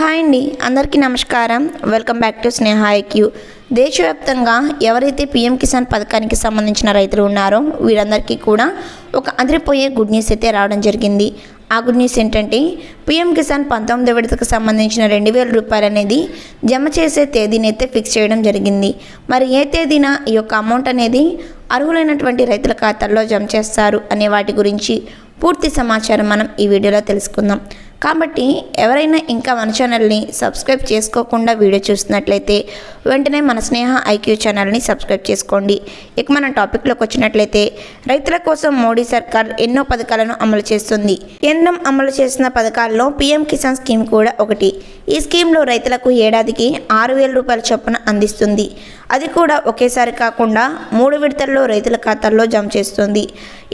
Hi అండి, అందరికీ నమస్కారం. Welcome back to Sneha IQ. దేశవ్యాప్తంగా ఎవరైతే పీఎం కిసాన్ పథకానికి సంబంధించిన రైతులు ఉన్నారో వీరందరికీ కూడా ఒక అదిరిపోయే గుడ్ న్యూస్ అయితే రావడం జరిగింది. ఆ గుడ్ న్యూస్ ఏంటంటే పీఎం కిసాన్ 19వ విడతకు సంబంధించిన 2,000 రూపాయలు అనేది జమ చేసే తేదీని అయితే ఫిక్స్ చేయడం జరిగింది. మరి ఏ తేదీన ఈ యొక్క అమౌంట్ అనేది అర్హులైనటువంటి రైతుల ఖాతాల్లో జమ చేస్తారు అనే వాటి గురించి పూర్తి సమాచారం మనం ఈ వీడియోలో తెలుసుకుందాం. కాబట్టి ఎవరైనా ఇంకా మన ఛానల్ని సబ్స్క్రైబ్ చేసుకోకుండా వీడియో చూస్తున్నట్లయితే వెంటనే మన స్నేహ ఐక్యూ ఛానల్ని సబ్స్క్రైబ్ చేసుకోండి. ఇక మన టాపిక్లోకి వచ్చినట్లయితే రైతుల కోసం మోడీ సర్కార్ ఎన్నో పథకాలను అమలు చేస్తుంది. కేంద్రం అమలు చేసిన పథకాల్లో పీఎం కిసాన్ స్కీమ్ కూడా ఒకటి. ఈ స్కీమ్లో రైతులకు ఏడాదికి 6,000 రూపాయల చొప్పున అందిస్తుంది. అది కూడా ఒకేసారి కాకుండా 3 విడతల్లో రైతుల ఖాతాల్లో జమ చేస్తుంది.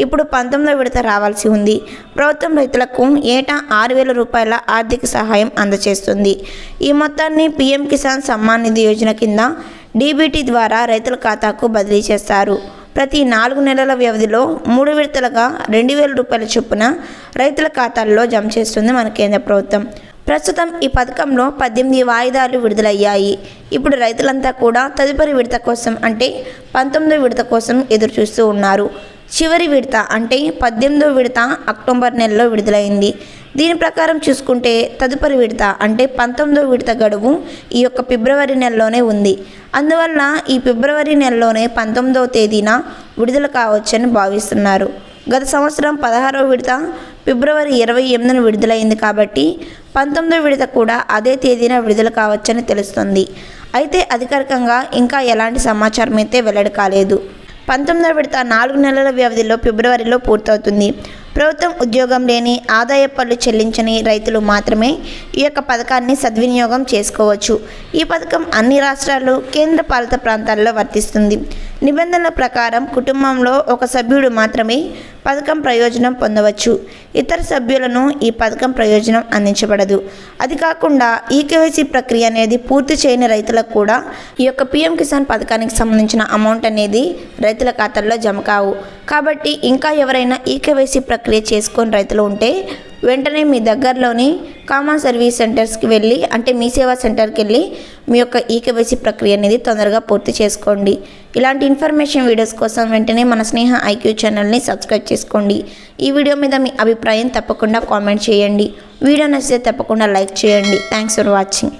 ఇప్పుడు 19వ విడత రావాల్సి ఉంది. ప్రభుత్వం రైతులకు ఏటా 6,000 రూపాయల ఆర్థిక సహాయం అందజేస్తుంది. ఈ మొత్తాన్ని పీఎం కిసాన్ సమ్మాన్ నిధి యోజన కింద డీబీటీ ద్వారా రైతుల ఖాతాకు బదిలీ చేస్తారు. ప్రతి 4 నెలల వ్యవధిలో 3 విడతలుగా 2,000 రూపాయల చొప్పున రైతుల ఖాతాల్లో జమ చేస్తుంది మన కేంద్ర ప్రభుత్వం. ప్రస్తుతం ఈ పథకంలో 18 వాయిదాలు విడుదలయ్యాయి. ఇప్పుడు రైతులంతా కూడా తదుపరి విడత కోసం అంటే 19వ విడత కోసం ఎదురు చూస్తూ ఉన్నారు. చివరి విడత అంటే 18వ విడత అక్టోబర్ నెలలో విడుదలైంది. దీని ప్రకారం చూసుకుంటే తదుపరి విడత అంటే 19వ విడత గడువు ఈ యొక్క ఫిబ్రవరి నెలలోనే ఉంది. అందువల్ల ఈ ఫిబ్రవరి నెలలోనే 19వ తేదీన విడుదల కావచ్చని భావిస్తున్నారు. గత సంవత్సరం 16వ విడత ఫిబ్రవరి 28న విడుదలైంది కాబట్టి 19వ విడత కూడా అదే తేదీన విడుదల కావచ్చని తెలుస్తుంది. అయితే అధికారికంగా ఇంకా ఎలాంటి సమాచారం అయితే వెల్లడి కాలేదు. 19వ విడత 4 నెలల వ్యవధిలో ఫిబ్రవరిలో పూర్తవుతుంది. ప్రభుత్వం ఉద్యోగం లేని, ఆదాయ పన్ను చెల్లించని రైతులు మాత్రమే ఈ యొక్క పథకాన్ని సద్వినియోగం చేసుకోవచ్చు. ఈ పథకం అన్ని రాష్ట్రాలు, కేంద్ర పాలిత ప్రాంతాల్లో వర్తిస్తుంది. నిబంధనల ప్రకారం కుటుంబంలో ఒక సభ్యుడు మాత్రమే పథకం ప్రయోజనం పొందవచ్చు. ఇతర సభ్యులను ఈ పథకం ప్రయోజనం అందించబడదు. అది కాకుండా ఈకేవైసీ ప్రక్రియ అనేది పూర్తి చేయని రైతులకు కూడా ఈ యొక్క పీఎం కిసాన్ పథకానికి సంబంధించిన అమౌంట్ అనేది రైతుల ఖాతాల్లో జమ కావు. కాబట్టి ఇంకా ఎవరైనా ఈకేవైసీ ప్రక్రియ చేసుకొని రైతులు ఉంటే వెంటనే మీ దగ్గరలోని కామన్ సర్వీస్ సెంటర్స్కి వెళ్ళి అంటే మీ సేవా సెంటర్కి వెళ్ళి మీ యొక్క ఈకేవైసీ ప్రక్రియ అనేది తొందరగా పూర్తి చేసుకోండి. ఇలాంటి ఇన్ఫర్మేషన్ వీడియోస్ కోసం వెంటనే మన స్నేహ ఐక్యూ ఛానల్ని సబ్స్క్రైబ్ చేసుకోండి. ఈ వీడియో మీద మీ అభిప్రాయం తప్పకుండా కామెంట్ చేయండి. వీడియో నచ్చితే తప్పకుండా లైక్ చేయండి. Thanks for watching.